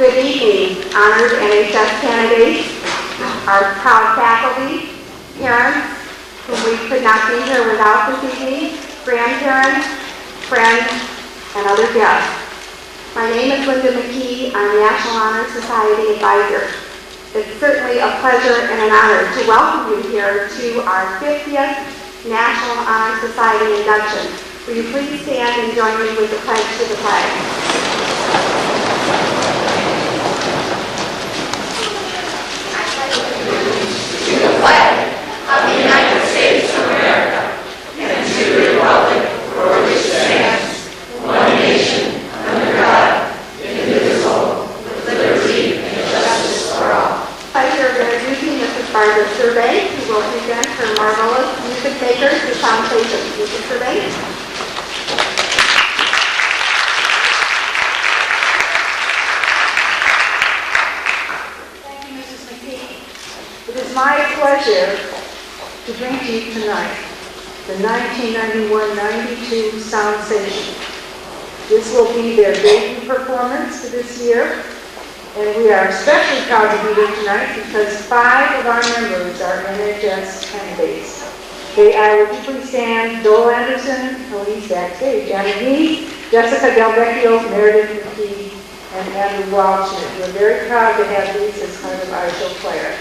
Good evening, honored NHS candidates, our proud faculty, parents, whom we could not be here without this evening, grandparents, friends, and other guests. My name is Linda McKee. I'm National Honor Society Advisor. It's certainly a pleasure and an honor to welcome you here to our 50th National Honor Society induction. Will you please stand and join me with the pledge to the flag? Flag of the United States of America and to the republic for which it stands, one nation, under God, indivisible, with liberty and justice for all. Pleasure of introducing Mrs. Barbara Survey, who will present her marvelous music makers to sound stations. Mrs. Survey. It is my pleasure to bring to you tonight the 1991-92 Sound Station. This will be their debut performance for this year, and we are especially proud to be here tonight because 5 of our members are NHS candidates. They are, would you please stand, Dole Anderson, Elise backstage, Anna Gee, Jessica Del Vecchio, Meredith McKee, and Andrew Walsh. We're very proud to have these as kind of our show choir.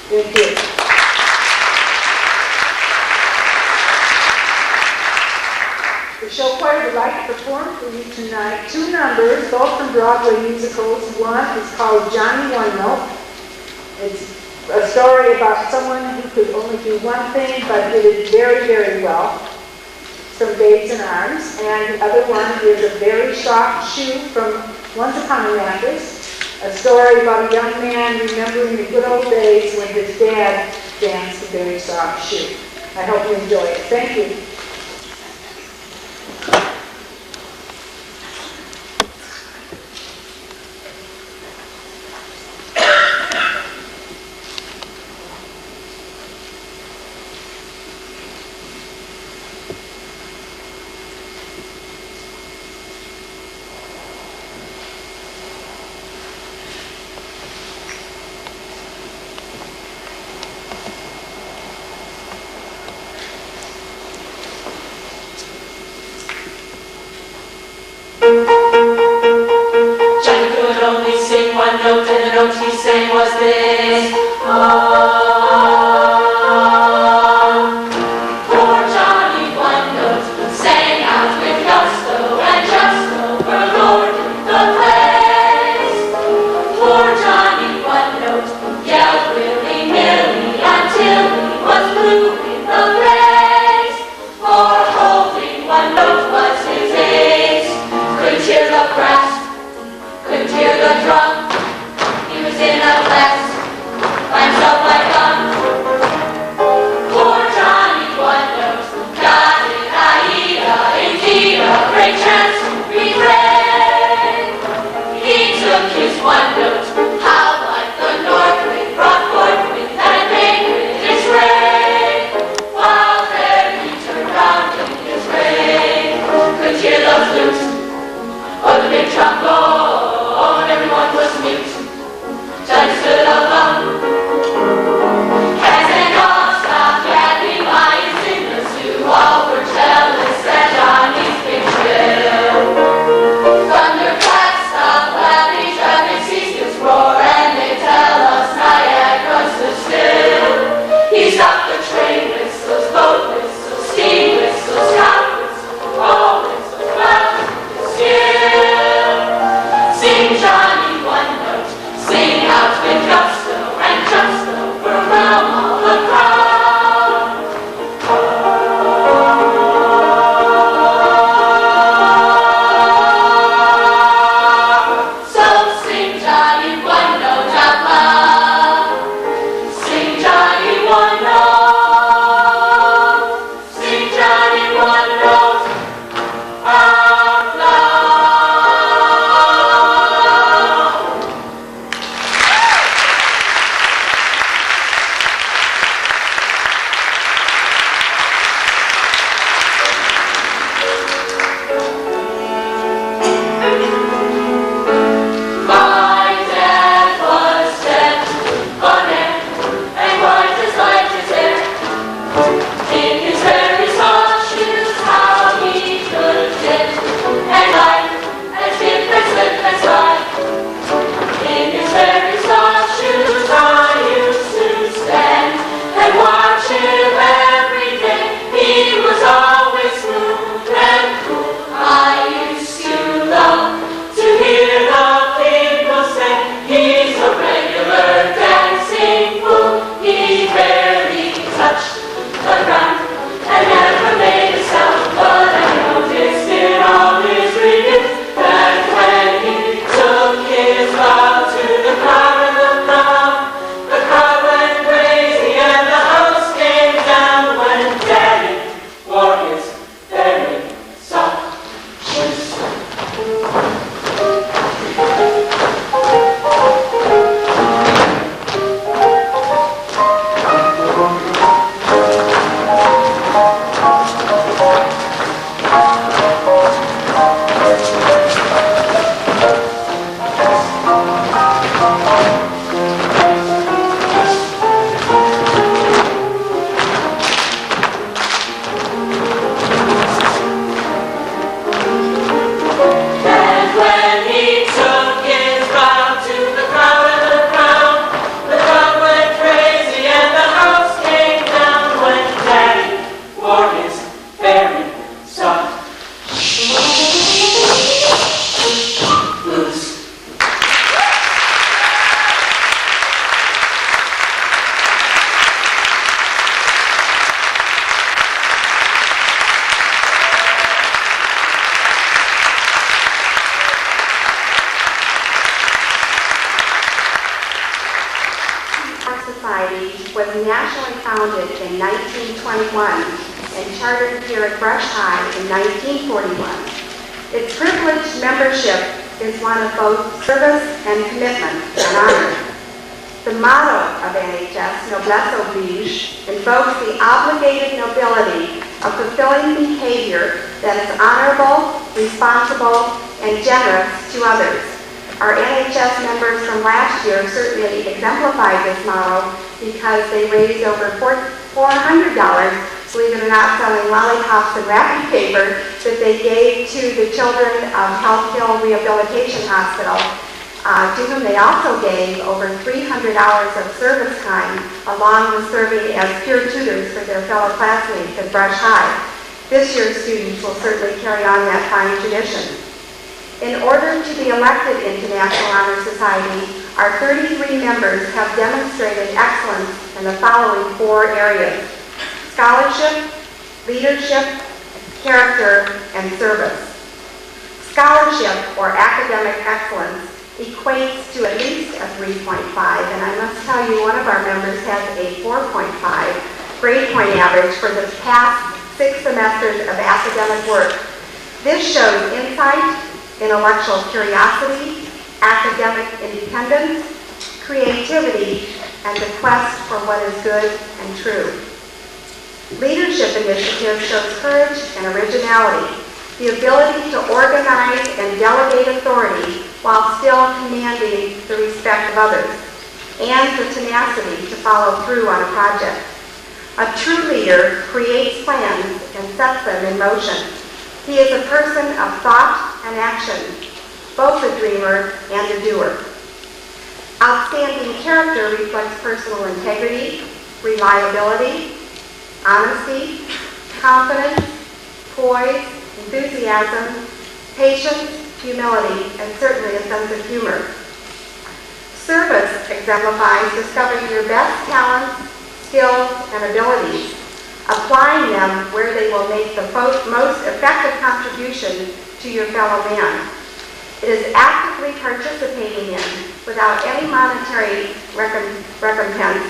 Thank you. The show choir would like to perform for you tonight 2 numbers, both from Broadway musicals. One is called Johnny One Note. It's a story about someone who could only do one thing but did it very, very well, from Babes in Arms. And the other one is A Very Soft Shoe from Once Upon a Mattress. A story about a young man remembering the good old days when his dad danced a very soft shoe. I hope you enjoy it. Thank you. Johnny could only sing one note, and the note he sang was this. Poor Johnny One Note sang out with gusto, and just overlord the place. Poor Johnny One Note yelled willy-nilly until he was blue in the face. For holding one note was his ace. Couldn't hear the brass, couldn't hear the drum. He was in a class by himself like poor Johnny One Note got it, Aida, indeed a great chance to be great. He took his one note, how like the north wind brought forth wind and made British rain. While there he turned round in his grave, could hear the flute or the big trombone, everyone was mute. Johnny stood alone. Cats and dogs stopped yapping, lions in the zoo, all were jealous at Johnny's big trill. Thunderclap stopped laughing, traffic ceased its roar, and they tell us Niagara stood still. He stopped the train whistles, boat whistles, steam whistles, cop whistles, roll whistles, well, still. was nationally founded in 1921 and chartered here at Brush High in 1941. Its privileged membership is one of both service and commitment and honor. The motto of NHS, Noblesse Oblige, invokes the obligated nobility of fulfilling behavior that is honorable, responsible, and generous to others. Our NHS members from last year certainly exemplified this motto because they raised over $400, believe it or not, selling lollipops and wrapping paper that they gave to the children of Health Hill Rehabilitation Hospital, to whom they also gave over 300 hours of service time, along with serving as peer tutors for their fellow classmates at Brush High. This year's students will certainly carry on that fine tradition. In order to be elected into National Honor Society, our 33 members have demonstrated excellence in the following 4 areas: scholarship, leadership, character, and service. Scholarship, or academic excellence, equates to at least a 3.5, and I must tell you, one of our members has a 4.5 grade point average for the past 6 semesters of academic work. This shows insight, intellectual curiosity, academic independence, creativity, and the quest for what is good and true. Leadership initiative shows courage and originality, the ability to organize and delegate authority while still commanding the respect of others, and the tenacity to follow through on a project. A true leader creates plans and sets them in motion. He is a person of thought and action, both a dreamer and a doer. Outstanding character reflects personal integrity, reliability, honesty, confidence, poise, enthusiasm, patience, humility, and certainly a sense of humor. Service exemplifies discovering your best talents, skills, and abilities, applying them where they will make the most effective contribution to your fellow man. It is actively participating in, without any monetary recompense,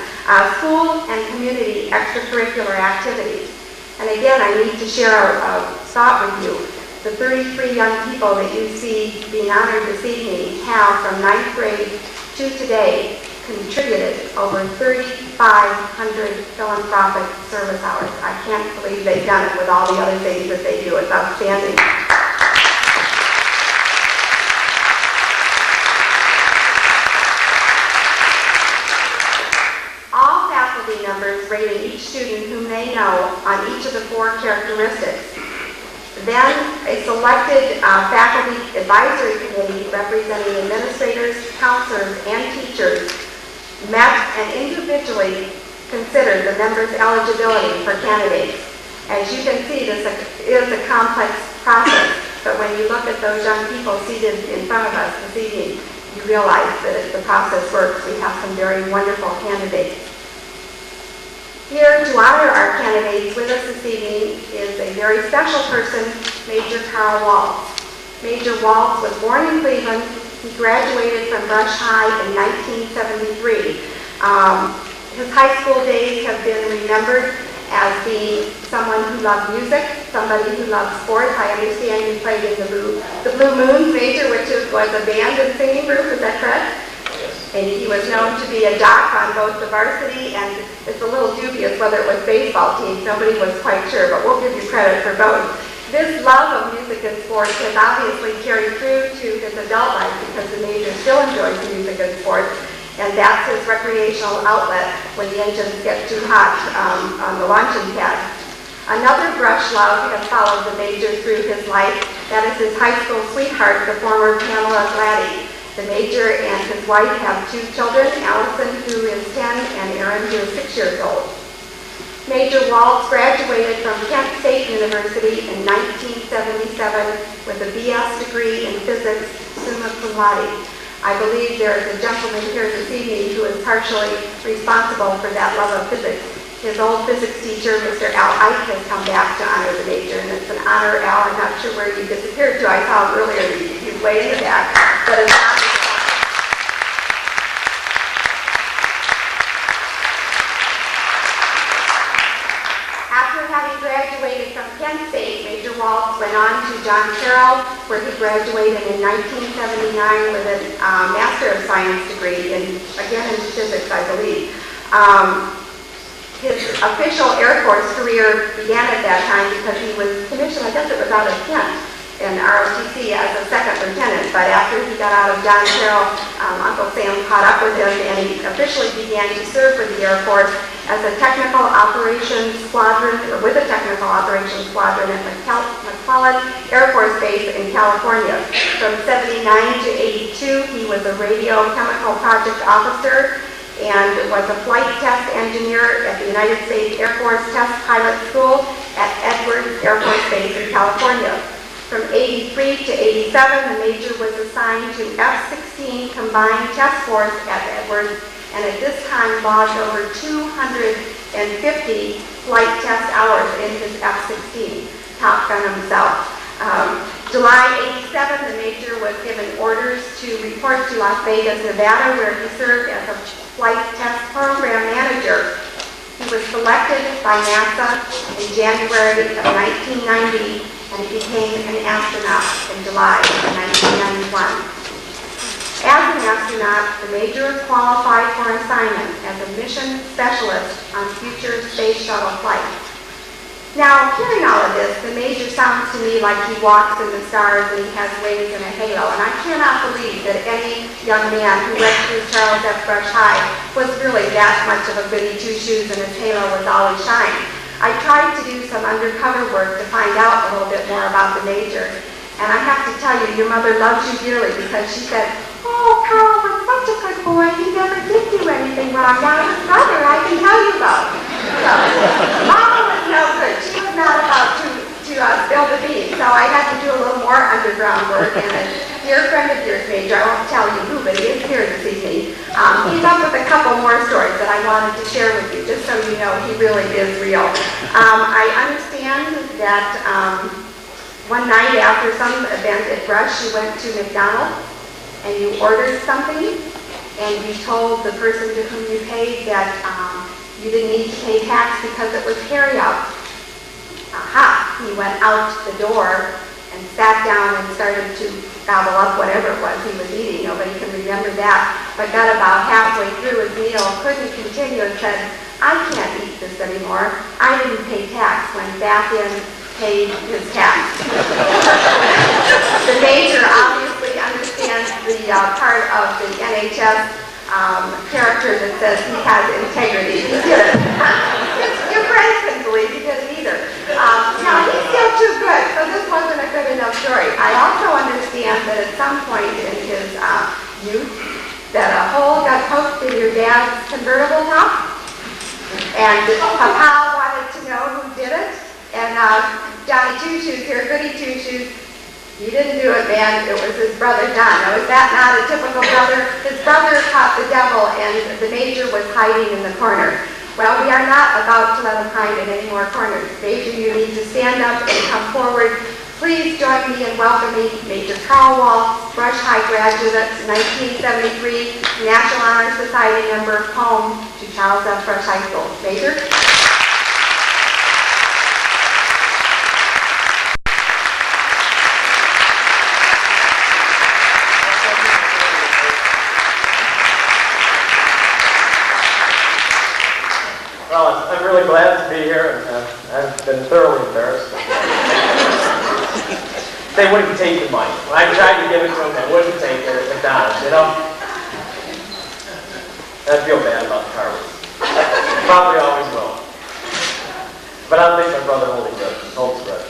school and community extracurricular activities. And again, I need to share a thought with you. The 33 young people that you see being honored this evening have, from 9th grade to today, contributed over 3,500 philanthropic service hours. I can't believe they've done it with all the other things that they do. It's outstanding. All faculty members rated each student whom they know on each of the 4 characteristics. Then a selected faculty advisory committee representing administrators, counselors, and teachers met and individually considered the members' eligibility for candidates. As you can see, this is a complex process, but when you look at those young people seated in front of us this evening, you realize that the process works. We have some very wonderful candidates. Here to honor our candidates with us this evening is a very special person, Major Carl Waltz. Major Waltz was born in Cleveland. He graduated from Brush High in 1973. His high school days have been remembered as being someone who loved music, somebody who loved sports. I understand you played in the Blue Moons, Major, which was a band and singing group, is that correct? And he was known to be a jock on both the varsity and it's a little dubious whether it was baseball teams. Nobody was quite sure, but we'll give you credit for both. This love of music and sports has obviously carried through to his adult life because the Major still enjoys music and sports, and that's his recreational outlet when the engines get too hot on the launching pad. Another brush love has followed the Major through his life. That is his high school sweetheart, the former Pamela Gladdy. The Major and his wife have 2 children, Allison, who is 10, and Aaron, who is 6 years old. Major Waltz graduated from Kent State University in 1977 with a BS degree in physics, summa cum laude. I believe there is a gentleman here this evening who is partially responsible for that love of physics. His old physics teacher, Mr. Al Ike, has come back to honor the Major, and it's an honor, Al. I'm not sure where you disappeared to. I saw him earlier. He's way in the back. But it's an honor. Penn State, Major Waltz went on to John Carroll, where he graduated in 1979 with a Master of Science degree, again in physics, I believe. His official Air Force career began at that time because he was commissioned, I guess it was out of Kent, in ROTC as a second lieutenant. But after he got out of John Carroll, Uncle Sam caught up with him, and he officially began to serve for the Air Force as a technical operations squadron, or with a technical operations squadron at McClellan Air Force Base in California. From 79 to 82, he was a radiochemical project officer and was a flight test engineer at the United States Air Force Test Pilot School at Edwards Air Force Base in California. From 83 to 87, the Major was assigned to F-16 Combined Test Force at Edwards, and at this time logged over 250 flight test hours in his F-16, Top Gun himself. July 87, the Major was given orders to report to Las Vegas, Nevada, where he served as a flight test program manager. He was selected by NASA in January of 1990, and he became an astronaut in July of 1991. As an astronaut, the Major is qualified for assignment as a mission specialist on future space shuttle flights. Now, hearing all of this, the Major sounds to me like he walks in the stars and he has wings and a halo, and I cannot believe that any young man who went through Charles F. Brush High was really that much of a goody two-shoes and his halo was always shining. I tried to do some undercover work to find out a little bit more about the Major, and I have to tell you, your mother loves you dearly because she said, "Oh, Carl was such a good boy, he never did do anything wrong. Now his brother, I can tell you about." So, Mama was no good. She was not about to spill the beans, so I had to do a little more underground work, and a dear friend of yours, Major, I won't tell you who, but he is here this evening. He's up with a couple more stories that I wanted to share with you, just so you know he really is real. I understand that one night after some event at Brush, you went to McDonald's and you ordered something, and you told the person to whom you paid that you didn't need to pay tax because it was carry-out. Aha! He went out the door and sat down and started to gobble up whatever it was he was eating. Nobody can remember that. But got about halfway through his meal, couldn't continue, and said, "I can't eat this anymore. I didn't pay tax." Went back in, paid his tax. The Major obviously understands the part of the NHS character that says he has integrity. He did it. Your friends couldn't believe he did it either. Now, he's still too good, so this wasn't a good enough story. I also understand that at some point in his youth, that a hole got poked in your dad's convertible top, and Papa wanted to know who did it, and Johnny Two-Shoes here, Goody Two-Shoes, he didn't do it, man. It was his brother, John. Now, is that not a typical brother? His brother caught the devil, and the Major was hiding in the corner. Well, we are not about to let him hide in any more corners. Major, you need to stand up and come forward. Please join me in welcoming Major Carl Waltz, Brush High graduate, 1973, National Honor Society member, home to Charles F. Brush High School. Major? Well, I'm really glad to be here, and I've been thoroughly embarrassed. They wouldn't take the money. When I tried to give it to them, they wouldn't take it at McDonald's, you know? I feel bad about the car. Probably always will. But I don't think my brother holds good.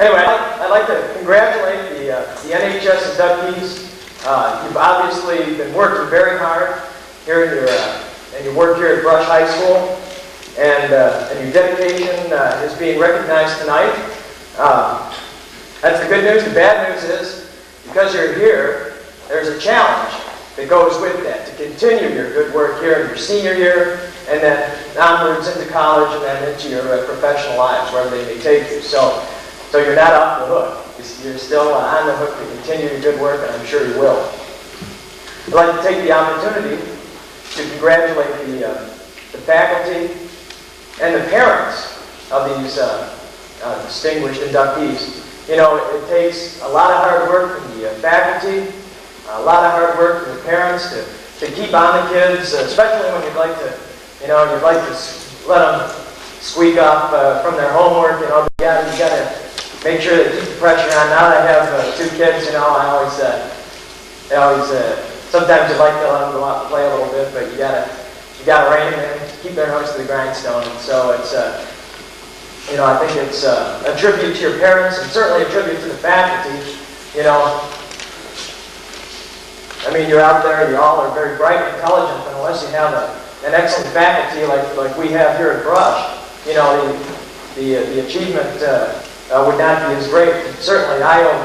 Anyway, I'd like to congratulate the NHS inductees. You've obviously been working very hard here in your work here at Brush High School, and your dedication is being recognized tonight. That's the good news. The bad news is, because you're here, there's a challenge that goes with that, to continue your good work here in your senior year, and then onwards into college, and then into your professional lives, wherever they may take you. So you're not off the hook. You're still on the hook to continue your good work, and I'm sure you will. I'd like to take the opportunity to congratulate the faculty and the parents of distinguished inductees. You know, it takes a lot of hard work from the faculty, a lot of hard work from the parents to keep on the kids, especially when you'd like to let them squeak off from their homework. You know, you got to make sure that you keep the pressure on. Now that I have 2 kids, you know, I always sometimes you'd like to let them go out and play a little bit, but you gotta rein them in, keep their nose to the grindstone. And so it's you know, I think it's a tribute to your parents and certainly a tribute to the faculty. You know, I mean, you're out there, you all are very bright and intelligent, and unless you have an excellent faculty like we have here at Probst, you know, the achievement would not be as great. And certainly, I owe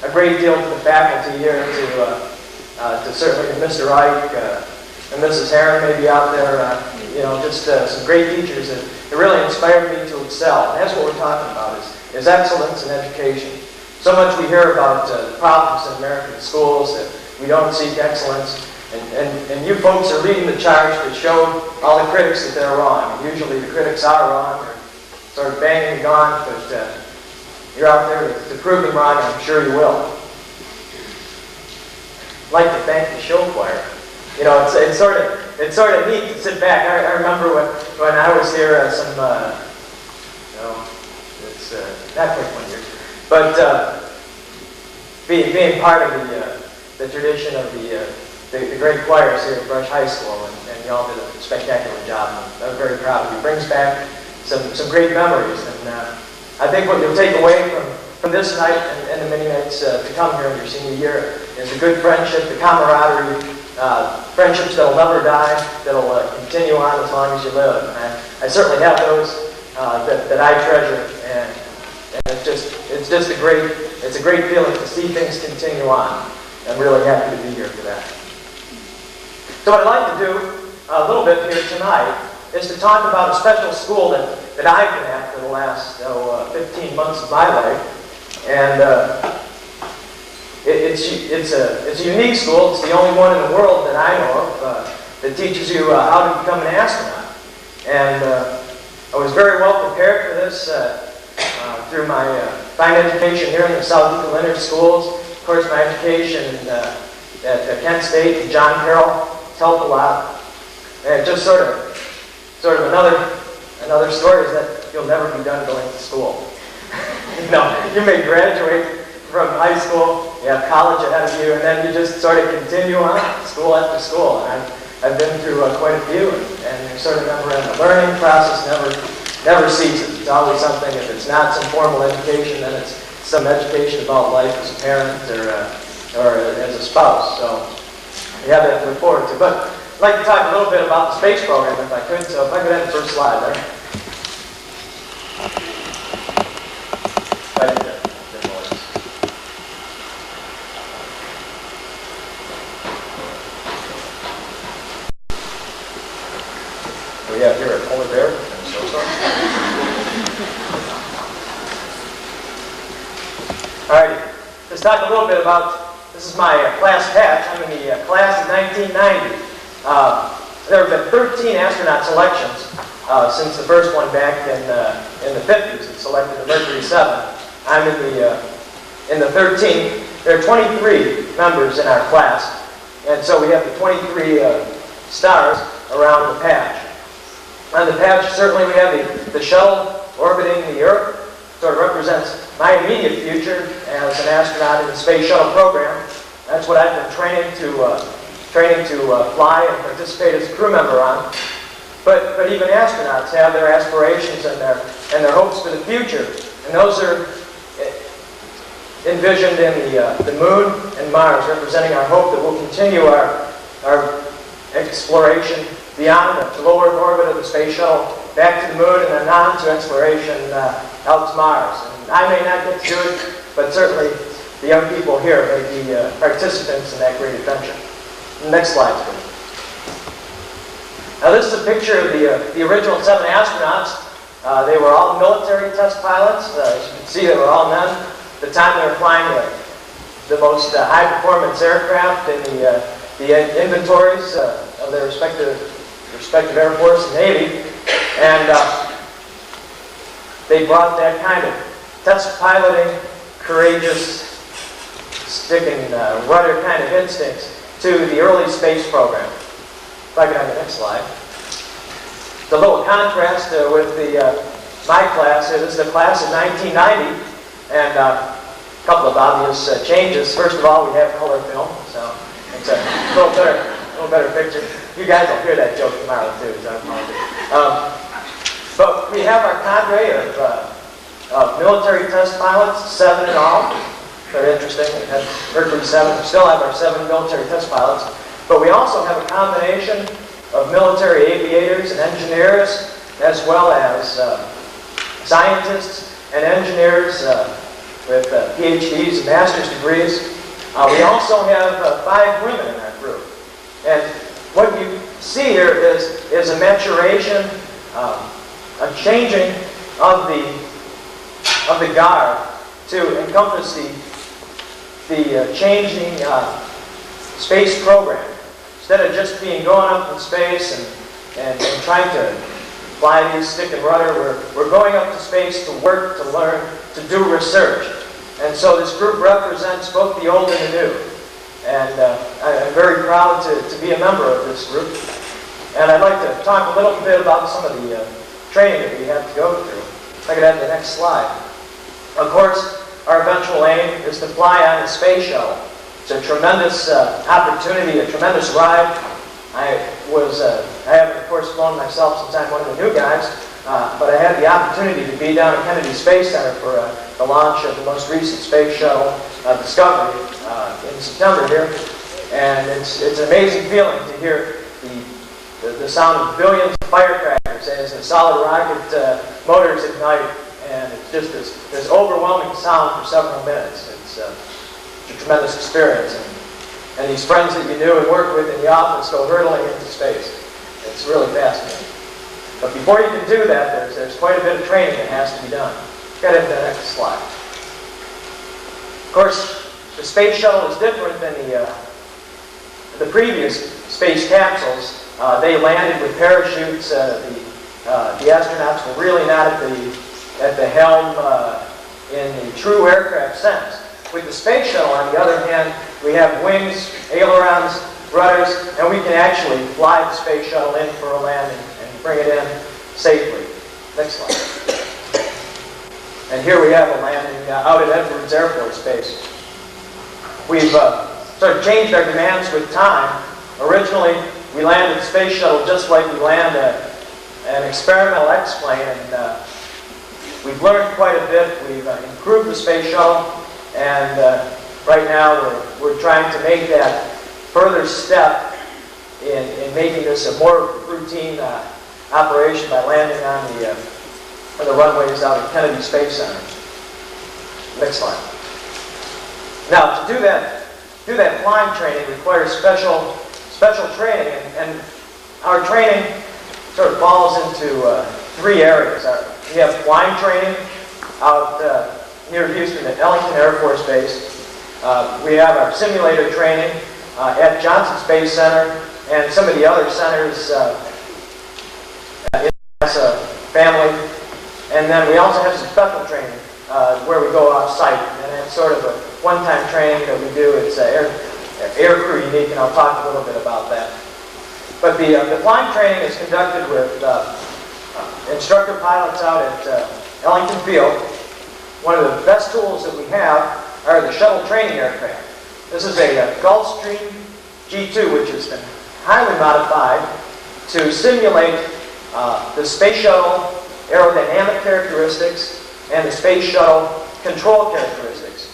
a great deal to the faculty here, to certainly Mr. Ike and Mrs. Herron, maybe out there, you know, just some great teachers that really inspired me to excel. And that's what we're talking about, is excellence in education. So much we hear about the problems in American schools, that we don't seek excellence. And you folks are leading the charge to show all the critics that they're wrong. And usually the critics are wrong, or sort of banging the gong, but you're out there to prove them wrong, and I'm sure you will. I'd like to thank the show choir. You know, it's sort of neat to sit back. I remember when I was here, no, it's not quite 1 year, but being part of the tradition of the great choirs here at Brush High School, and you all did a spectacular job. I'm very proud of you. It brings back some great memories, and I think what you'll take away from this night and the many nights to come here in your senior year is a good friendship, the camaraderie, friendships that'll never die, that'll continue on as long as you live. And I certainly have those that I treasure, and it's a great feeling to see things continue on. I'm really happy to be here for that. So what I'd like to do a little bit here tonight is to talk about a special school that I've been at for the last 15 months of my life. And it's a unique school. It's the only one in the world that I know of that teaches you how to become an astronaut. And I was very well prepared for this through my fine education here in the South Eagle Inner Schools. Of course, my education at Kent State and John Carroll helped a lot. And just sort of another story is that you'll never be done going to school. You know, you may graduate from high school, you have college ahead of you, and then you just sort of continue on, school after school. And I've been through quite a few, and there's sort of never end. The learning process never ceases. It's always something. If it's not some formal education, then it's some education about life as a parent or as a spouse. So you have that to look forward to. But I'd like to talk a little bit about the space program, if I could. So if I could have the first slide there. We have here a polar bear and a snowstorm. All right, let's talk a little bit about, this is my class patch. I'm in the class of 1990. There have been 13 astronaut selections since the first one back in the 50s. It selected the Mercury 7. I'm in the 13th. There are 23 members in our class, and so we have the 23 stars around the patch. On the patch, certainly we have the shuttle orbiting the Earth. Sort of represents my immediate future as an astronaut in the space shuttle program. That's what I've been training to fly and participate as a crew member on. But even astronauts have their aspirations and their hopes for the future, and those are envisioned in the Moon and Mars, representing our hope that we'll continue our exploration beyond the low Earth orbit of the space shuttle, back to the Moon, and then on to exploration out to Mars. And I may not get to do it, but certainly the young people here may be participants in that great adventure. Next slide, please. Now this is a picture of the original 7 astronauts. They were all military test pilots. As you can see, they were all men. At the time they were flying the most high-performance aircraft in the inventories of their respective Air Force and Navy. And they brought that kind of test piloting, courageous, stick and rudder kind of instincts to the early space program. If I could have the next slide. The little contrast with my class. This is the class of 1990, and a couple of obvious changes. First of all, we have color film, so it's a little better picture. You guys will hear that joke tomorrow too, so I apologize. But we have our cadre of military test pilots, 7 in all. Very interesting. We had Mercury 7. We still have our 7 military test pilots. But we also have a combination of military aviators and engineers, as well as scientists and engineers with PhDs and master's degrees. We also have 5 women in our group. And what you see here is a maturation, a changing of the guard to encompass the changing space program. Instead of just being going up in space and trying to fly these stick and rudder, we're going up to space to work, to learn, to do research. And so this group represents both the old and the new. And I'm very proud to be a member of this group. And I'd like to talk a little bit about some of the training that we have to go through. If I could have the next slide. Of course, our eventual aim is to fly on the space shuttle. It's a tremendous opportunity, a tremendous ride. I haven't, of course, flown myself since I'm one of the new guys, but I had the opportunity to be down at Kennedy Space Center for the launch of the most recent space shuttle, Discovery, in September here. And it's an amazing feeling to hear the sound of billions of firecrackers as the solid rocket motors ignite. And it's just this overwhelming sound for several minutes. It's a tremendous experience. And these friends that you knew and worked with in the office go hurtling into space. It's really fascinating. But before you can do that, there's quite a bit of training that has to be done. Get into the next slide. Of course, the space shuttle is different than the previous space capsules. They landed with parachutes. The astronauts were really not at the helm in the true aircraft sense. With the space shuttle, on the other hand, we have wings, ailerons, rudders, and we can actually fly the space shuttle in for a landing and bring it in safely. Next slide. And here we have a landing out at Edwards Air Force Base. We've sort of changed our demands with time. Originally, we landed the space shuttle just like we land an experimental X-plane, and we've learned quite a bit. We've improved the space shuttle, and right now we're trying to make that further step in making this a more routine operation by landing on the runways out at Kennedy Space Center. Next slide. Now, to do that flying training requires special training, and our training sort of falls into 3 areas. We have flying training out near Houston at Ellington Air Force Base. We have our simulator training at Johnson Space Center and some of the other centers in the NASA family. And then we also have some special training where we go off-site. And it's sort of a one-time training that we do. It's air crew unique, and I'll talk a little bit about that. But the flying training is conducted with instructor pilots out at Ellington Field. One of the best tools that we have are the shuttle training aircraft. This is a Gulfstream G2, which has been highly modified to simulate the space shuttle aerodynamic characteristics and the space shuttle control characteristics.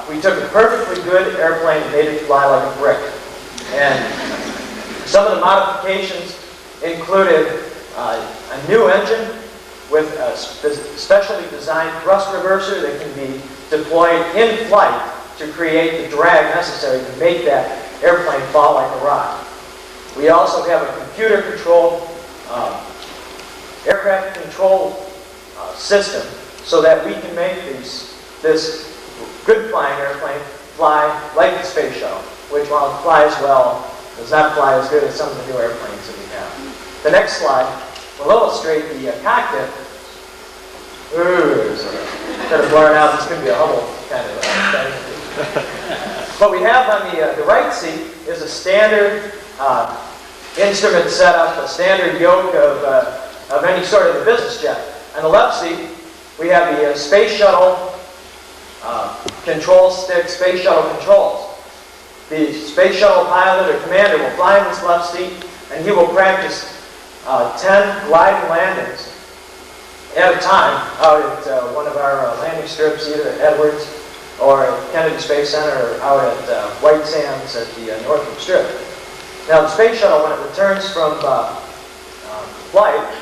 We took a perfectly good airplane and made it fly like a brick. And some of the modifications included a new engine with a specially designed thrust reverser that can be deployed in flight to create the drag necessary to make that airplane fall like a rock. We also have a computer-controlled aircraft control system so that we can make this good flying airplane fly like the space shuttle, which while it flies well, does not fly as good as some of the new airplanes that we have. The next slide will illustrate the cockpit. Ooh, so instead of blurring out, this could be a Hubble kind of thing. What we have on the right seat is a standard instrument setup, a standard yoke of any sort of a business jet. On the left seat, we have the space shuttle control stick, space shuttle controls. The space shuttle pilot or commander will fly in this left seat, and he will practice 10 gliding landings at a time out at one of our landing strips, either at Edwards or at Kennedy Space Center or out at White Sands at the Northrop Strip. Now, the space shuttle, when it returns from flight,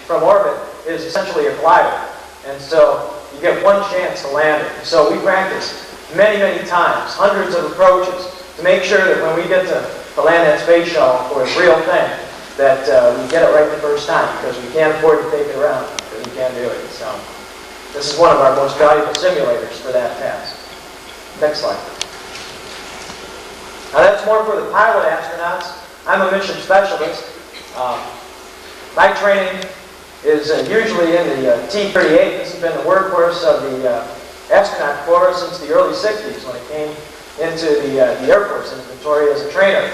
from orbit, is essentially a glider. And so you get one chance to land it. So we practice many, many times, hundreds of approaches, to make sure that when we get to land that space shuttle for a real thing, that we get it right the first time, because we can't afford to take it around, because we can't do it. So this is one of our most valuable simulators for that task. Next slide. Now that's more for the pilot astronauts. I'm a mission specialist. My training is usually in the T-38. This has been the workhorse of the astronaut corps since the early 60s when it came into the Air Force inventory as a trainer.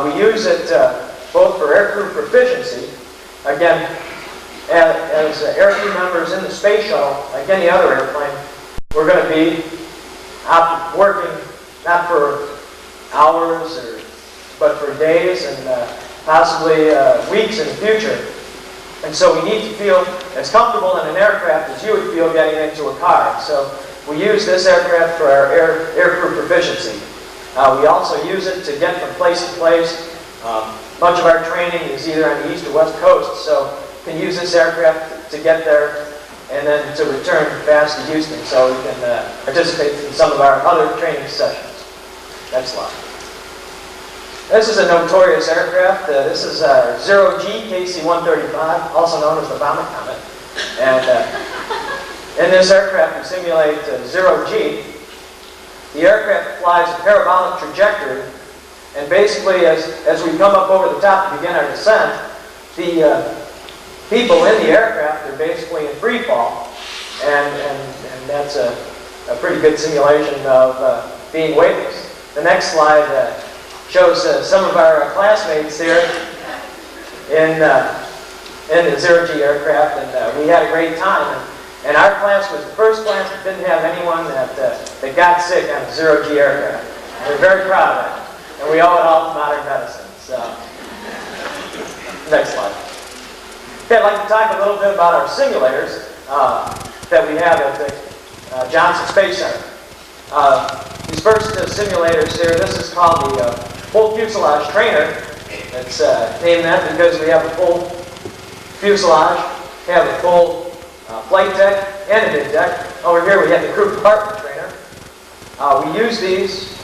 We use it both for aircrew proficiency, again, as aircrew members in the space shuttle, like any other airplane, we're going to be working not for hours, but for days and possibly weeks in the future. And so we need to feel as comfortable in an aircraft as you would feel getting into a car. So we use this aircraft for our aircrew proficiency. We also use it to get from place to place. Much of our training is either on the east or west coast, so we can use this aircraft to get there and then to return fast to Houston, so we can participate in some of our other training sessions. Next slide. This is a notorious aircraft. This is our 0G KC-135, also known as the Vomit Comet. And in this aircraft, we simulate 0G. The aircraft flies a parabolic trajectory, and basically, as we come up over the top to begin our descent, the people in the aircraft are basically in free fall, and that's a pretty good simulation of being weightless. The next slide shows some of our classmates here in the 0G aircraft, and we had a great time. And our class was the first class that didn't have anyone that got sick on a 0G aircraft. We're very proud of that. And we owe it all to modern medicine. So, next slide. Okay, I'd like to talk a little bit about our simulators that we have at the Johnson Space Center. These first simulators here, this is called the full fuselage trainer. It's named that because we have a full fuselage, we have a full flight deck and a mid-deck. Over here we have the crew compartment trainer. We use these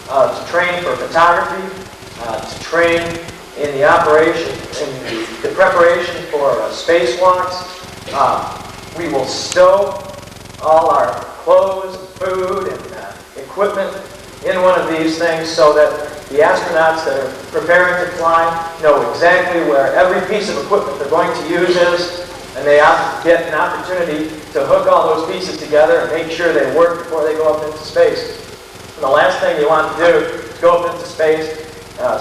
to train for photography, to train in the operation, in the preparation for spacewalks. We will stow all our clothes, food, and equipment in one of these things so that the astronauts that are preparing to fly know exactly where every piece of equipment they're going to use is, and they get an opportunity to hook all those pieces together and make sure they work before they go up into space. And the last thing you want to do is go up into space,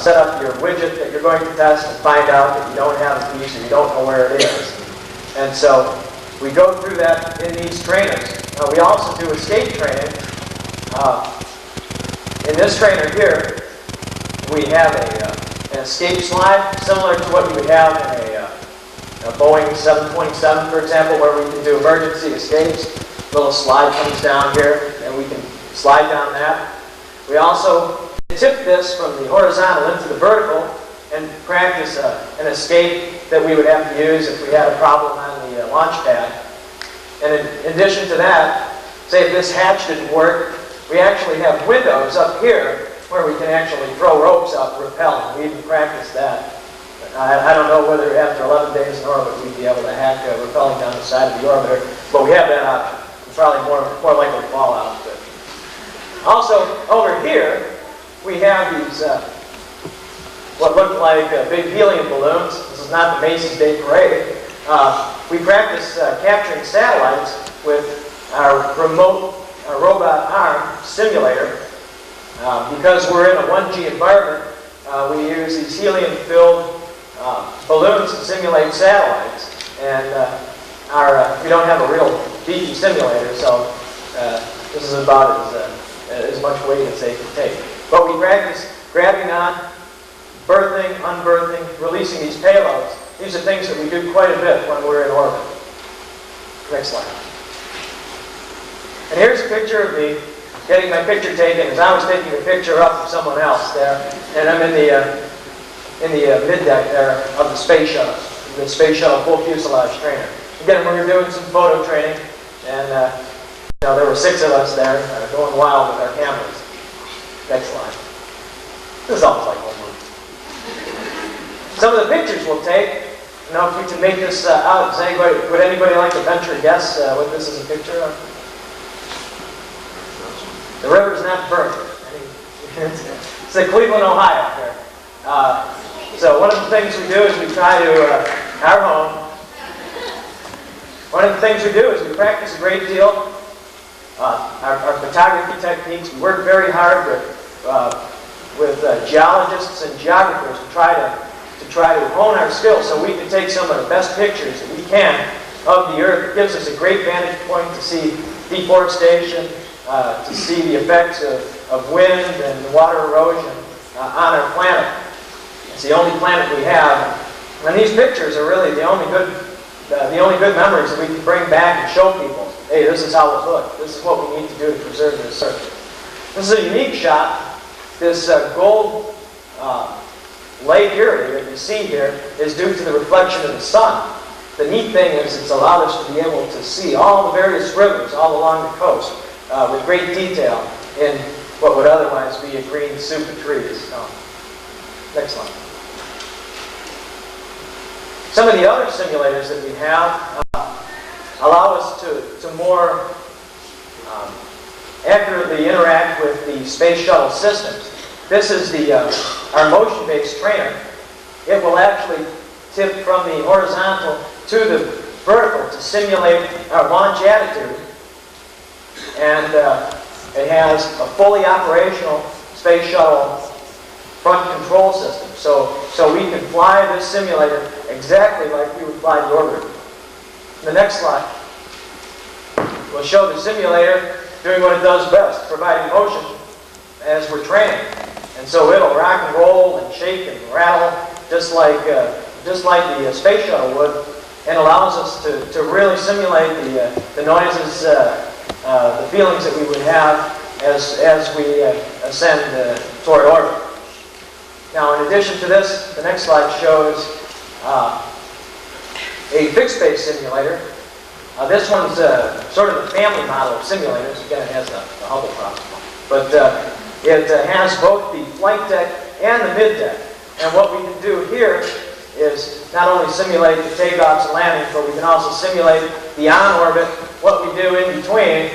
set up your widget that you're going to test, and find out that you don't have a piece or you don't know where it is. And so we go through that in these trainers. We also do escape training. In this trainer here, we have an escape slide similar to what you would have in a Boeing 727, for example, where we can do emergency escapes. A little slide comes down here, and we can slide down that. We also tip this from the horizontal into the vertical and practice an escape that we would have to use if we had a problem on the launch pad. And in addition to that, say if this hatch didn't work, we actually have windows up here where we can actually throw ropes up, rappel. We even practice that. I don't know whether after 11 days in orbit we'd be able to hack rappelling down the side of the orbiter, but we have that option. It's probably more likely to fall out. But also, over here, we have these what look like big helium balloons. This is not the Macy's Day Parade. we practice capturing satellites with our remote robot arm simulator. Because we're in a 1G environment, we use these helium-filled balloons to simulate satellites. And we don't have a real beefy simulator, so this is about as much weight as they can take. But we practice grabbing on, birthing, unbirthing, releasing these payloads. These are things that we do quite a bit when we're in orbit. Next slide. And here's a picture of me getting my picture taken as I was taking a picture up of someone else there. And I'm in the mid-deck there of the space shuttle full fuselage trainer. Again, we were doing some photo training, and there were 6 of us there going wild with our cameras. Next slide. This is almost like homework. Some of the pictures we'll take, if we can make this out, would anybody like to venture a guess what this is a picture of? The river's not burnt. It's in Cleveland, Ohio there. So one of the things we do is we try to, our home, one of the things we do is we practice a great deal. Our photography techniques, we work very hard with geologists and geographers to try to hone our skills so we can take some of the best pictures that we can of the Earth. It gives us a great vantage point to see deforestation, to see the effects of wind and water erosion on our planet. It's the only planet we have. And these pictures are really the only good memories that we can bring back and show people. Hey, this is how it looked. This is what we need to do to preserve this Earth. This is a unique shot. This gold lake area that you see here is due to the reflection of the sun. The neat thing is it's allowed us to be able to see all the various rivers all along the coast with great detail in what would otherwise be a green soup of trees. Next slide. Some of the other simulators that we have allow us to more accurately interact with the space shuttle systems. This is our motion-based trainer. It will actually tip from the horizontal to the vertical to simulate our launch attitude. And it has a fully operational space shuttle front control system. So we can fly this simulator exactly like we would fly the orbiter. The next slide will show the simulator doing what it does best, providing motion as we're training. And so it'll rock and roll and shake and rattle just like the space shuttle would, and allows us to really simulate the noises, the feelings that we would have as we ascend toward orbit. Now, in addition to this, the next slide shows a fixed base simulator. This one's sort of the family model of simulators. Again, it has the Hubble problem. But it has both the flight deck and the mid deck. And what we can do here is not only simulate the takeoffs and landings, but we can also simulate the on-orbit, what we do in between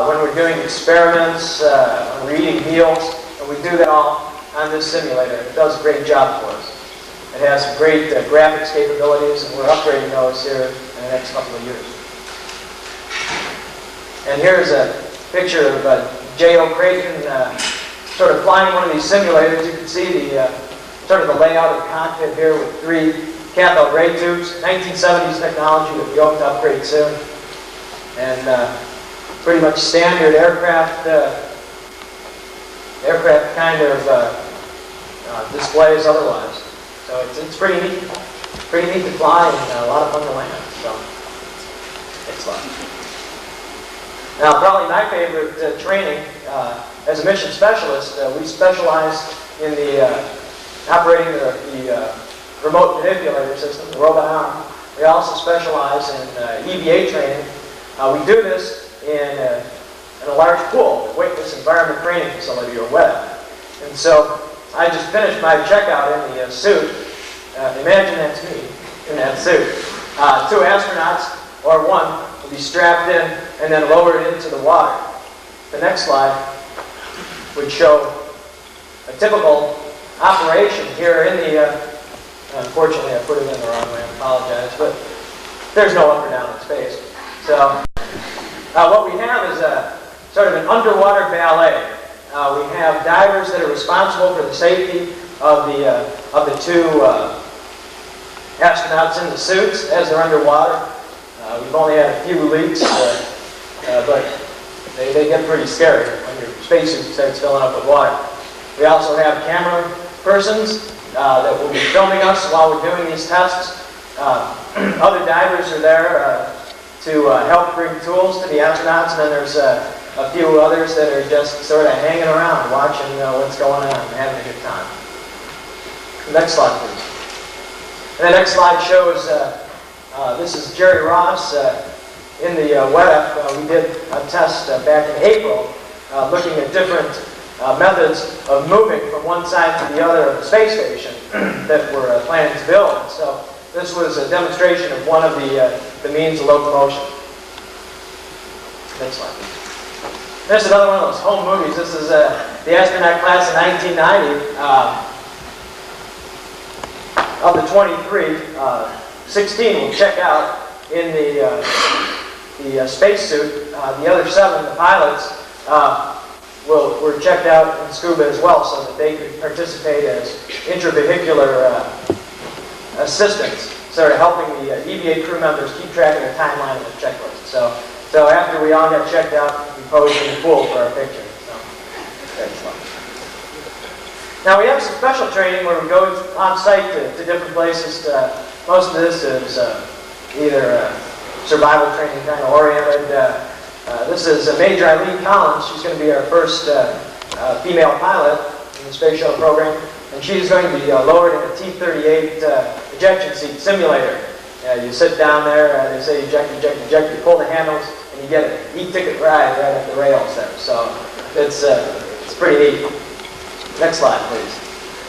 when we're doing experiments, when we're eating meals, and we do that all on this simulator. It does a great job for us. It has some great graphics capabilities, and we're upgrading those here in the next couple of years. And here's a picture of J.O. Creighton sort of flying one of these simulators. You can see sort of the layout of the cockpit here with 3 cathode ray tubes. 1970s technology that we hope to upgrade soon. And pretty much standard aircraft kind of displays otherwise. So it's pretty neat to fly and a lot of fun to land. So next slide. Now, probably my favorite training as a mission specialist, we specialize in operating the remote manipulator system, the robot arm. We also specialize in EVA training. We do this in a large pool, the Weightless Environment Training Facility, or WED. And so I just finished my checkout in the suit. Imagine that's me in that suit. 2 astronauts, or 1, will be strapped in and then lowered into the water. The next slide would show a typical operation here in the, unfortunately I put it in the wrong way, I apologize, but there's no up or down in space. So what we have is sort of an underwater ballet. We have divers that are responsible for the safety of the two astronauts in the suits as they're underwater. We've only had a few leaks, but they get pretty scary when your spacesuit starts filling up with water. We also have camera persons that will be filming us while we're doing these tests. Other divers are there to help bring tools to the astronauts, and then there's a few others that are just sort of hanging around, watching what's going on and having a good time. Next slide, please. And the next slide shows, this is Jerry Ross in the WEDF. We did a test back in April looking at different methods of moving from one side to the other of the space station that we're planning to build. So this was a demonstration of one of the means of locomotion. Next slide. This is another one of those home movies. This is the astronaut class of 1990. Of the 23, 16 will check out in the spacesuit. The other 7, the pilots, were checked out in scuba as well, so that they could participate as intravehicular assistants, sort of helping the EVA crew members keep track of their timeline and their checklist. So after we all got checked out, we posed in the pool for our picture. So that's fun. Now we have some special training where we go on site to different places. Most of this is either survival training kind of oriented. This is Major Eileen Collins. She's going to be our first female pilot in the space shuttle program, and she's going to be lowered in a T-38 ejection seat simulator. You sit down there, they say eject, eject, eject, you pull the handles, and you get an e-ticket ride right at the rails there. So it's pretty neat. Next slide, please.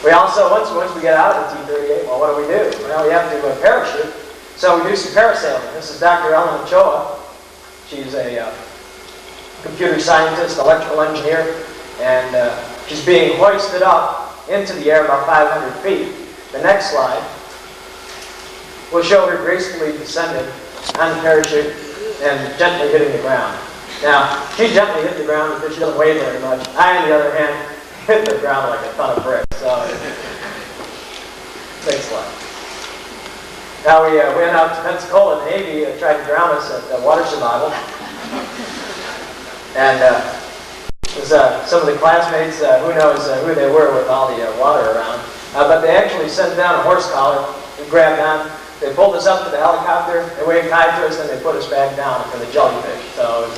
We also, once we get out of the T-38, well, what do? Well, we have to parachute. So we do some parasailing. This is Dr. Ellen Ochoa. She's a computer scientist, electrical engineer, and she's being hoisted up into the air about 500 feet. The next slide will show her gracefully descending on the parachute and gently hitting the ground. Now, she gently hit the ground because she doesn't weigh very much. I, on the other hand, hit the ground like a ton of bricks. So, next slide. Now we went out to Pensacola, the Navy, tried to drown us at water survival. And some of the classmates, who knows who they were with all the water around. But they actually sent down a horse collar. We grabbed on. They pulled us up to the helicopter. They waved hi to us, and they put us back down for the jellyfish. So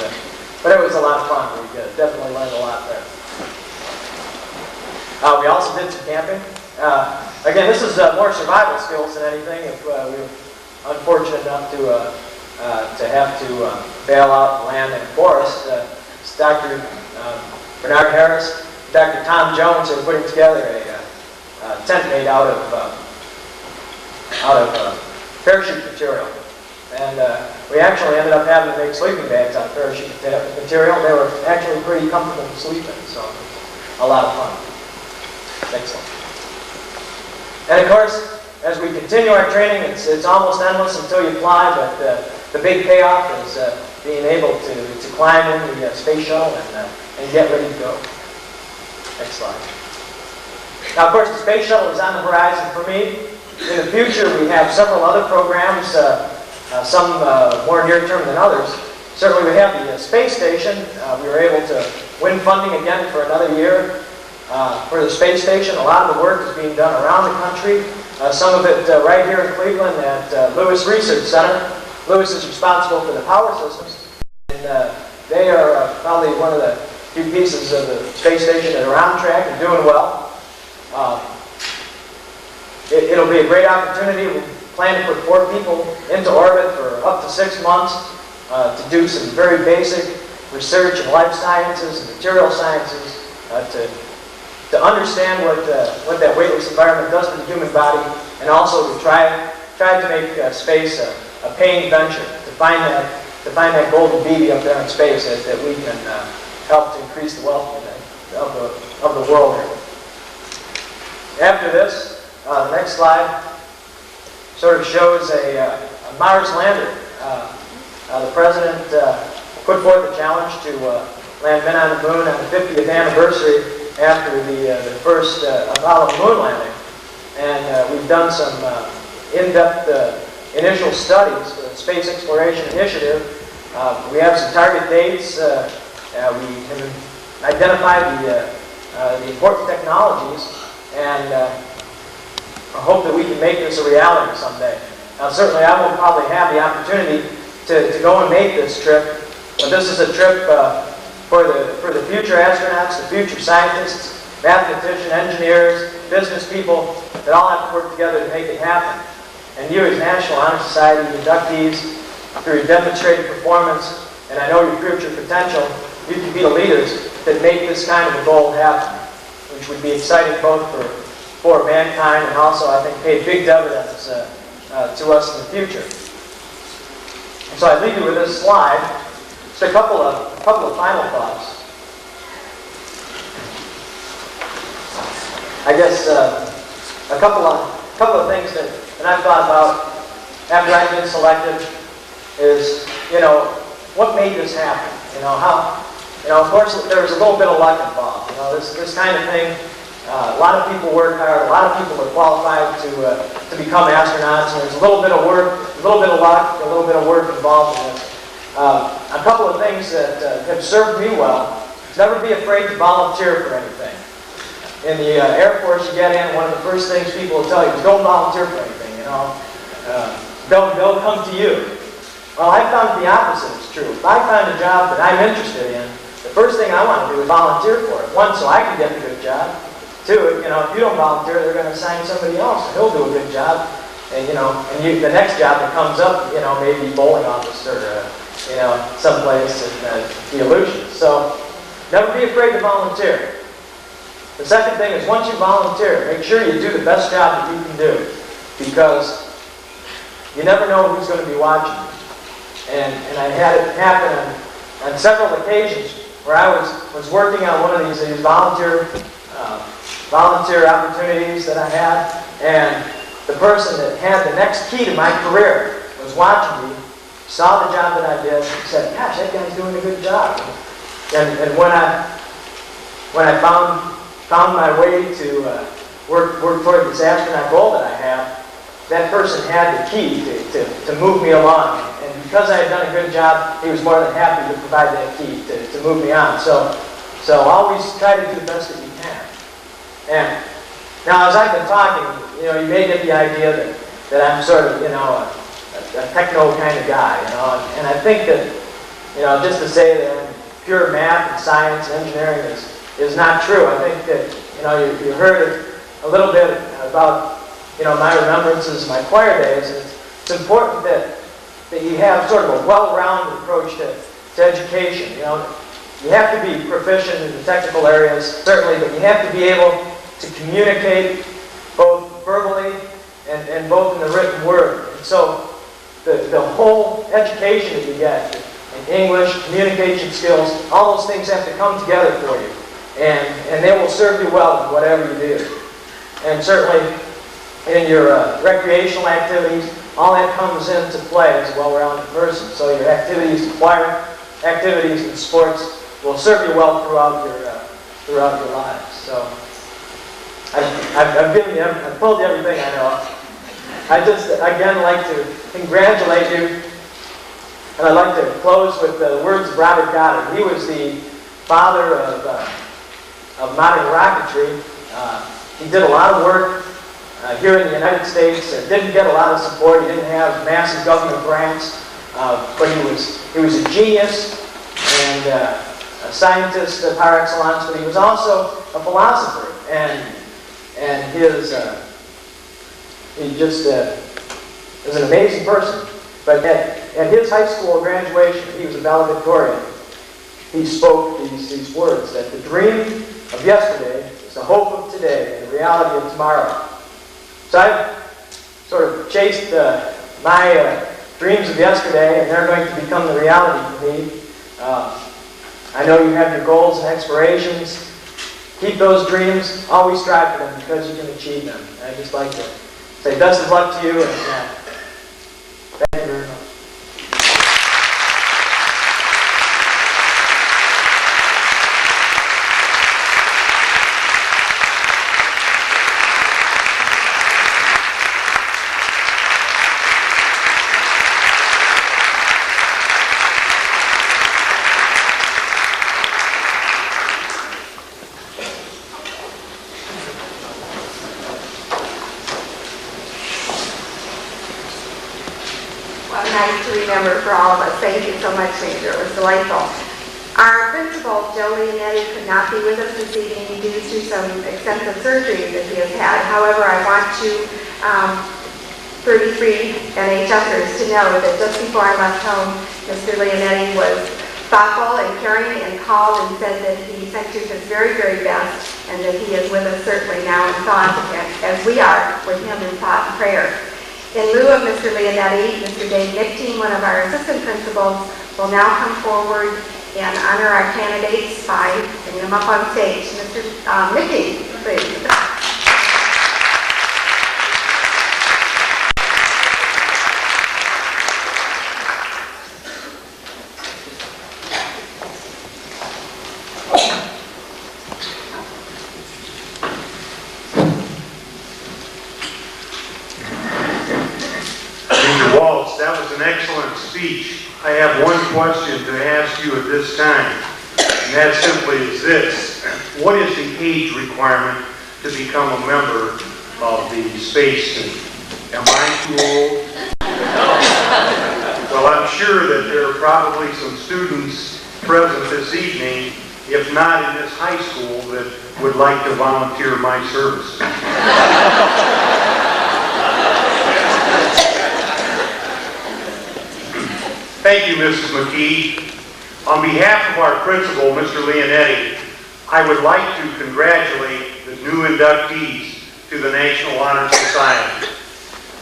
but it was a lot of fun. We definitely learned a lot there. We also did some camping. Again, this is more survival skills than anything. If we were unfortunate enough to have to bail out and land in a forest, it's Dr. Bernard Harris, Dr. Tom Jones are putting together a tent made out of parachute material. And we actually ended up having to make sleeping bags out of parachute material. They were actually pretty comfortable to sleep in, so a lot of fun. Next one. And of course, as we continue our training, it's almost endless until you fly, but the big payoff is being able to climb in the space shuttle and get ready to go. Next slide. Now, of course, the space shuttle is on the horizon for me. In the future, we have several other programs, some more near-term than others. Certainly, we have the space station. We were able to win funding again for another year. For the space station, a lot of the work is being done around the country. Some of it right here in Cleveland at Lewis Research Center. Lewis is responsible for the power systems, and they are probably one of the few pieces of the space station that are on track and doing well. It'll be a great opportunity. We plan to put 4 people into orbit for up to 6 months to do some very basic research in life sciences and material sciences to understand what that weightless environment does to the human body, and also to try to make space a paying venture, to find that golden baby up there in space that we can help to increase the wealth of the world here. After this, the next slide sort of shows a Mars lander. The President put forth a challenge to land men on the moon on the 50th anniversary after the first Apollo moon landing. And we've done some in-depth initial studies for the Space Exploration Initiative. We have some target dates. We can identify the important technologies, and I hope that we can make this a reality someday. Now, certainly I won't probably have the opportunity to go and make this trip, but this is a trip for the future astronauts, the future scientists, mathematicians, engineers, business people that all have to work together to make it happen. And you as National Honor Society inductees, through your demonstrated performance, and I know your future potential, you can be the leaders that make this kind of a goal happen, which would be exciting both for mankind and also, I think, pay big dividends to us in the future. So I leave you with this slide. Just a couple of final thoughts. I guess a couple of things that I've thought about after I've been selected is, what made this happen? Of course, there was a little bit of luck involved. This kind of thing. A lot of people work hard. A lot of people are qualified to become astronauts. And there's a little bit of work, a little bit of luck, a little bit of work involved in this. A couple of things that have served me well is never be afraid to volunteer for anything. In the Air Force, you get in, one of the first things people will tell you is don't volunteer for anything. They'll come to you. Well, I found the opposite is true. If I find a job that I'm interested in, the first thing I want to do is volunteer for it. One, so I can get a good job. Two, if you don't volunteer, they're going to assign somebody else, and he'll do a good job. And the next job that comes up, maybe bowling officer, someplace in the Aleutians. So, never be afraid to volunteer. The second thing is once you volunteer, make sure you do the best job that you can do, because you never know who's going to be watching. And I had it happen on several occasions where I was working on one of these volunteer opportunities that I had, and the person that had the next key to my career was watching me, saw the job that I did, and said, "Gosh, that guy's doing a good job." And when I found my way to work toward this astronaut goal that I have, that person had the key to move me along. And because I had done a good job, he was more than happy to provide that key to move me on. So always try to do the best that you can. And now as I've been talking, you may get the idea that I'm sort of, a techno kind of guy, and I think that, just to say that I'm pure math and science and engineering is not true. I think that, you heard a little bit about, my remembrances, my choir days, and it's important that you have sort of a well-rounded approach to education. You have to be proficient in the technical areas, certainly, but you have to be able to communicate both verbally and both in the written word. And so the whole education that you get in English, communication skills, all those things have to come together for you. And they will serve you well in whatever you do. And certainly in your recreational activities, all that comes into play as a well-rounded person. So your activities in choir, activities in sports will serve you well throughout your lives. So I've told you everything I know. I just again like to congratulate you, and I'd like to close with the words of Robert Goddard. He was the father of modern rocketry. He did a lot of work here in the United States. Didn't get a lot of support. He didn't have massive government grants, but he was a genius and a scientist par excellence. But he was also a philosopher, and he just is an amazing person. But at his high school graduation, he was a valedictorian. He spoke these words, that the dream of yesterday is the hope of today and the reality of tomorrow. So I've sort of chased my dreams of yesterday, and they're going to become the reality for me. I know you have your goals and aspirations. Keep those dreams. Always strive for them, because you can achieve them. And I'd just like to say best of luck to you, and Thank you very much. Well, nice to remember for all of us. Thank you so much, Major. It was delightful. Our principal, Joe Leonetti, could not be with us this evening due to some extensive surgery that he has had. However, I want to 33 NHSers to know that just before I left home, Mr. Leonetti was thoughtful and caring and called and said that he sent you his very, very best and that he is with us certainly now in thought, as we are with him in thought and prayer. In lieu of Mr. Leonetti, Mr. Dave Nickteen, one of our assistant principals, will now come forward and honor our candidates by bringing them up on stage. Mr. Nickteen, please. That was an excellent speech. I have one question to ask you at this time, and that simply is this. What is the age requirement to become a member of the space team? Am I too old? Well, I'm sure that there are probably some students present this evening, if not in this high school, that would like to volunteer my services. Thank you, Mrs. McKee. On behalf of our principal, Mr. Leonetti, I would like to congratulate the new inductees to the National Honor Society.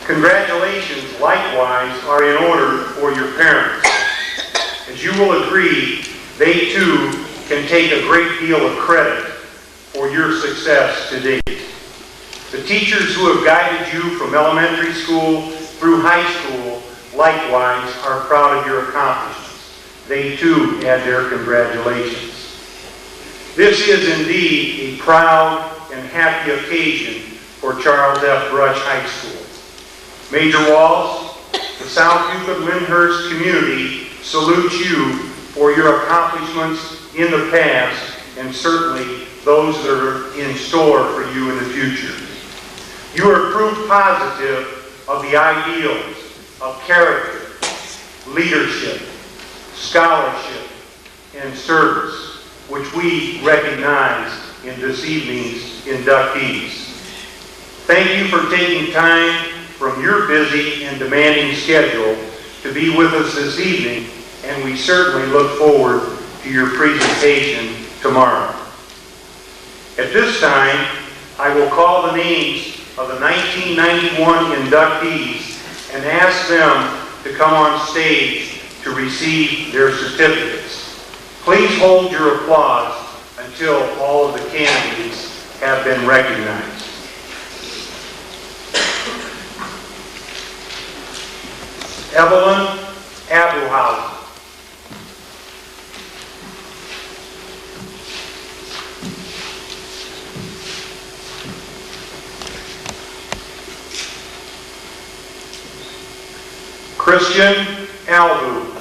Congratulations, likewise, are in order for your parents. As you will agree, they too can take a great deal of credit for your success to date. The teachers who have guided you from elementary school through high school likewise are proud of your accomplishments. They too add their congratulations. This is indeed a proud and happy occasion for Charles F. Brush High School. Major Walls, the South Euclid-Lyndhurst community salutes you for your accomplishments in the past and certainly those that are in store for you in the future. You are proof positive of the ideals of character, leadership, scholarship, and service, which we recognize in this evening's inductees. Thank you for taking time from your busy and demanding schedule to be with us this evening, and we certainly look forward to your presentation tomorrow. At this time, I will call the names of the 1991 inductees and ask them to come on stage to receive their certificates. Please hold your applause until all of the candidates have been recognized. Evelyn Abuhausen. Christian Albu.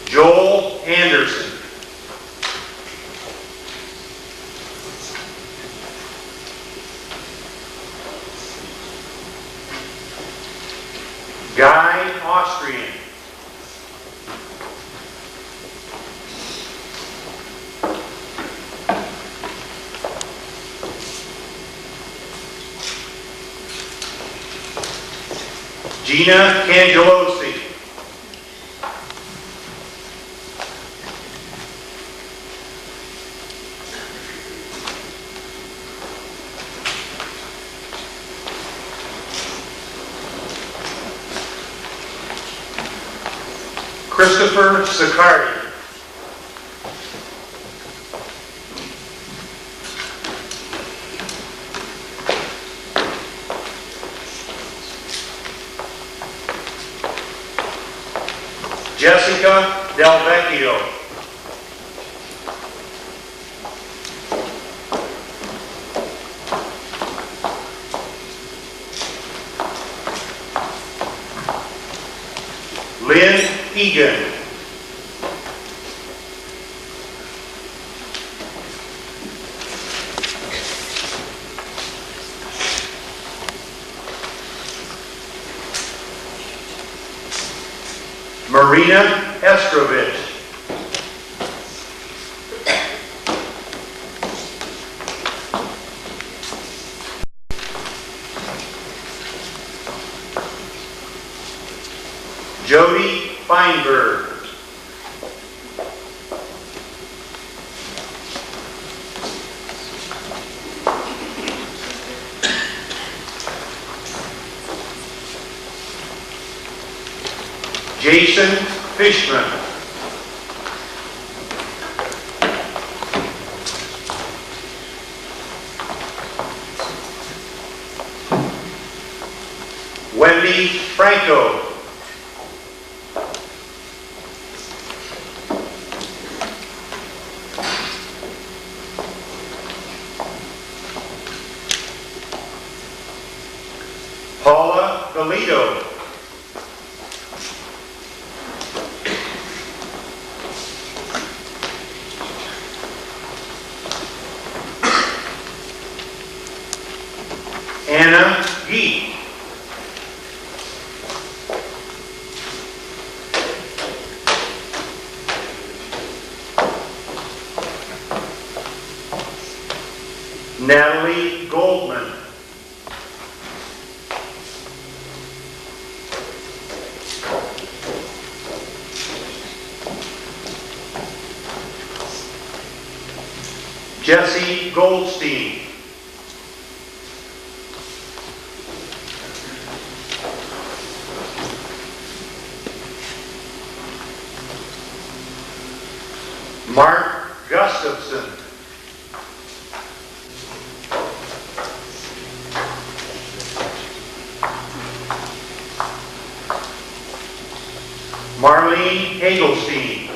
Joel Anderson. Guy Austrian. Gina Cangelosi. Christopher Sicardi. Jessica Del Vecchio. Lynn Egan. Marina Estrovich. Jody Feinberg. Jason Fishman. Wendy Franco. Paula Galito. Anna Gee. Natalie Goldman. Jesse Goldstein. Mark Gustafson. Marlene Hagelstein.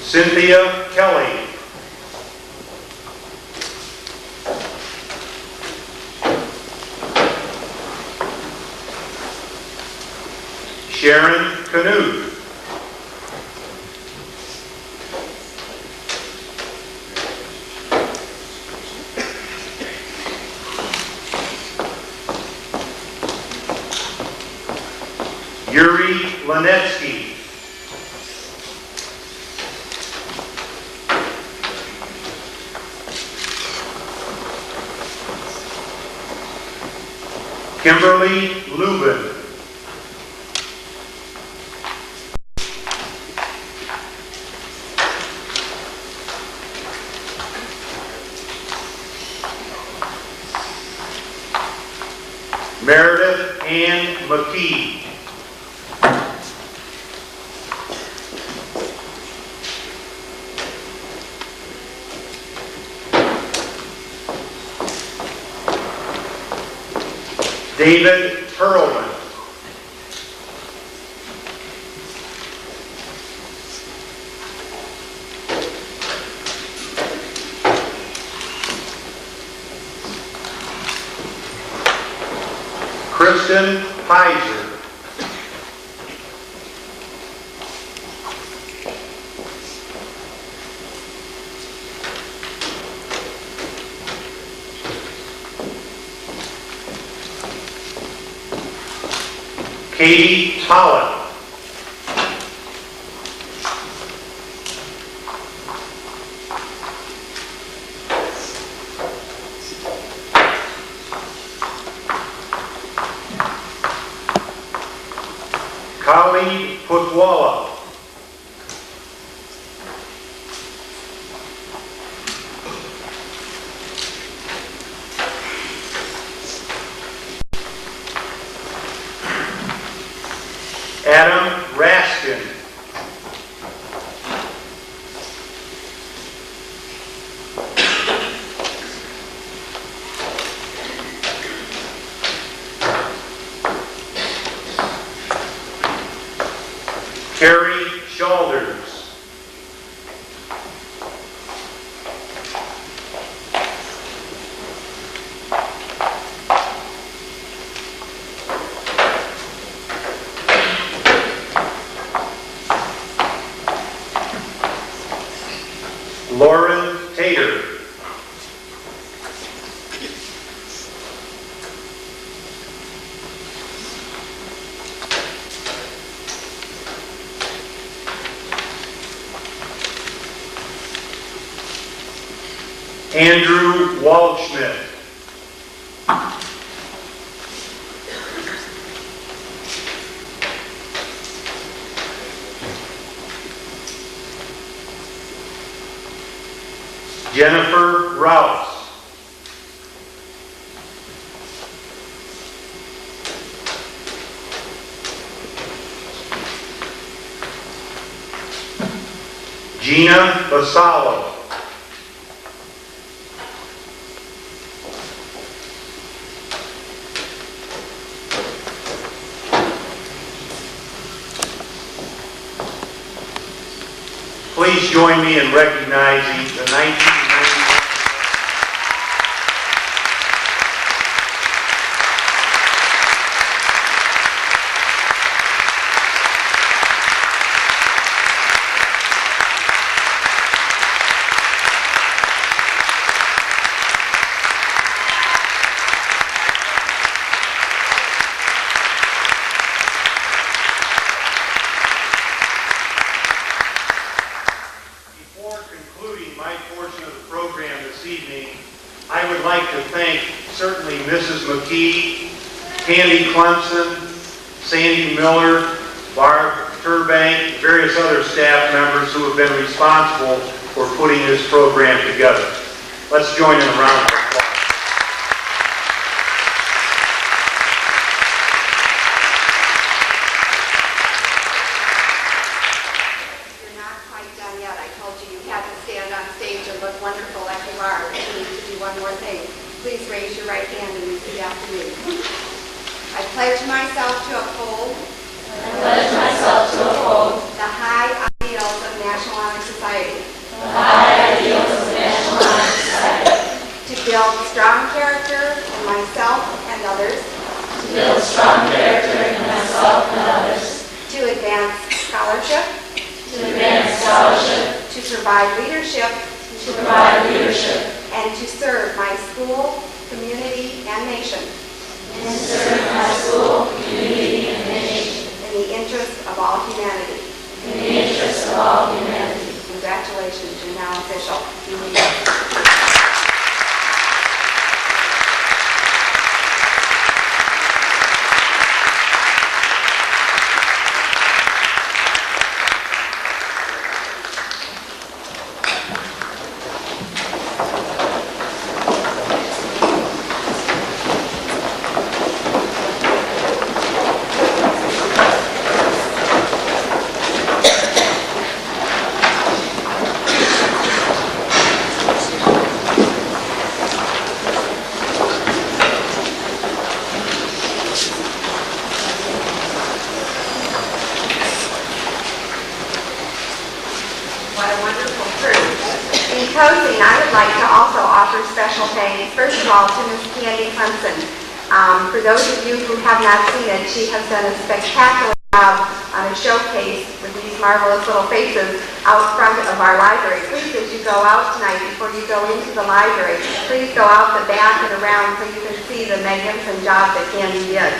Cynthia Kelly. Sharon Canute. Yuri Lanetsky. Kimberly Lubin. Meredith Ann McKee. David Perlman. Kristen Heiser. Katie Tollett. Kali Putwala. Adam Raskin. Carrie Shoulders. Lauren Tater. Andrew Waldschmidt. Jennifer Rouse. Gina Basalo. Please join me in recognizing the 1990. Before concluding my portion of the program this evening, I would like to thank certainly Mrs. McKee, Candy Clemson, Sandy Miller, Barb Turbank, various other staff members who have been responsible for putting this program together. Let's join in a round of applause. You're not quite done yet. I told you you had to stand on stage and look wonderful like you are. You need to do one more thing. Please raise your right hand and repeat after me. I pledge myself to uphold I pledge myself to uphold the high ideals of National Honor Society, the high ideals of the National Honor Society, to build strong character in myself and others, to build strong character in myself and others, to advance scholarship, to advance scholarship, to provide leadership, to provide leadership, and to serve my school, community, and nation and to serve my school, community, and nation in the interest of all humanity. in the interest of all humanity. Congratulations, you're now official. What a wonderful crew. In closing, I would like to also offer special thanks, first of all, to Ms. Candy Clemson. For those of you who have not seen it, she has done a spectacular job on a showcase with these marvelous little faces out front of our library. Please, as you go out tonight, before you go into the library, please go out the back and around so you can see the magnificent job that Candy did.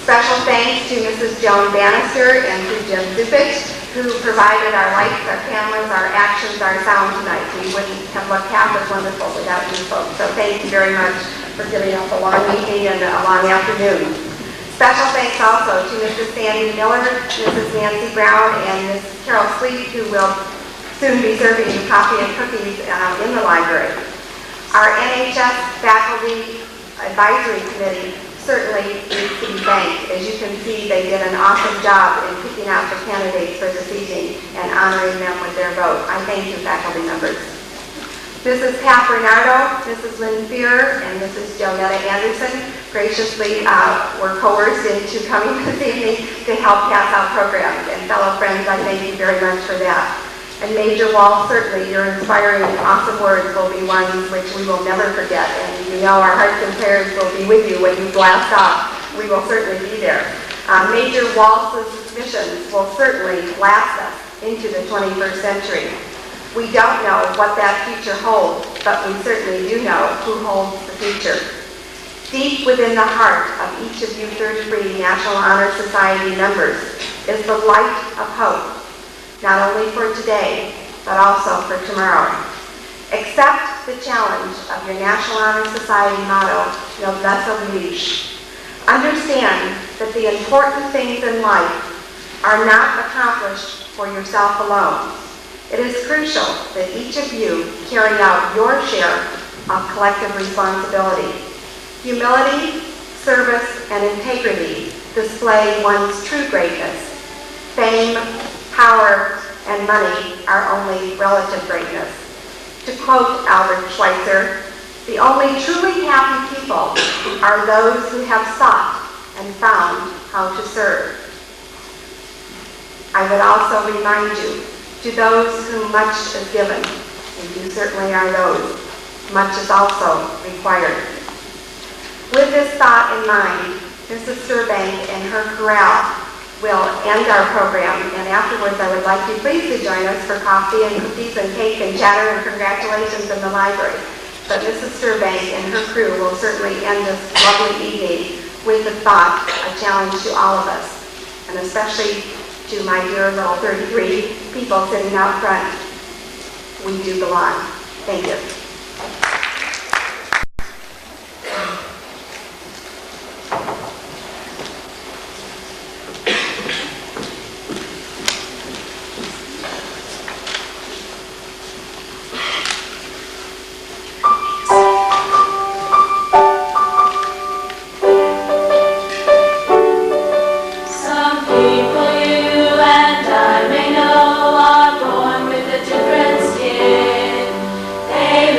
Special thanks to Mrs. Joan Bannister and to Jim Zupich, who provided our lights, our cameras, our actions, our sound tonight. We wouldn't have looked half as wonderful without you folks. So thank you very much for giving us a long evening and a long afternoon. Special thanks also to Mrs. Sandy Miller, Mrs. Nancy Brown, and Mrs. Carol Sleet, who will soon be serving you coffee and cookies in the library. Our NHS Faculty Advisory Committee certainly needs to be thanked. As you can see, they did an awesome job in picking out the candidates for this evening and honoring them with their vote. I thank you, faculty members. Mrs. Pat Bernardo, Mrs. Lynn Fear, and Mrs. Jonetta Anderson graciously were coerced into coming this evening to help pass out programs. And fellow friends, I thank you very much for that. And Major Wall, certainly your inspiring, awesome words will be ones which we will never forget. And you know our hearts and prayers will be with you when you blast off. We will certainly be there. Major Wall's missions will certainly blast us into the 21st century. We don't know what that future holds, but we certainly do know who holds the future. Deep within the heart of each of you third-degree National Honor Society members is the light of hope, not only for today, but also for tomorrow. Accept the challenge of your National Honor Society motto, Noblesse Oblige. Understand that the important things in life are not accomplished for yourself alone. It is crucial that each of you carry out your share of collective responsibility. Humility, service, and integrity display one's true greatness. Fame, power, and money are only relative greatness. To quote Albert Schweitzer, the only truly happy people are those who have sought and found how to serve. I would also remind you, to those whom much is given, and you certainly are those, much is also required. With this thought in mind, Mrs. Sturbank and her chorale will end our program, and afterwards I would like you please to join us for coffee and cookies and cake and chatter and congratulations in the library. But Mrs. Sturbank and her crew will certainly end this lovely evening with the thought, a challenge to all of us, and especially to my dear little 33 people sitting out front. We do belong. Thank you. Some people you and I may know are born with a different skin. They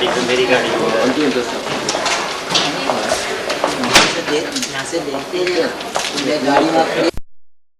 गाड़ी तो मेरी गाड़ी यहाँ से देखते हैं गाड़ी में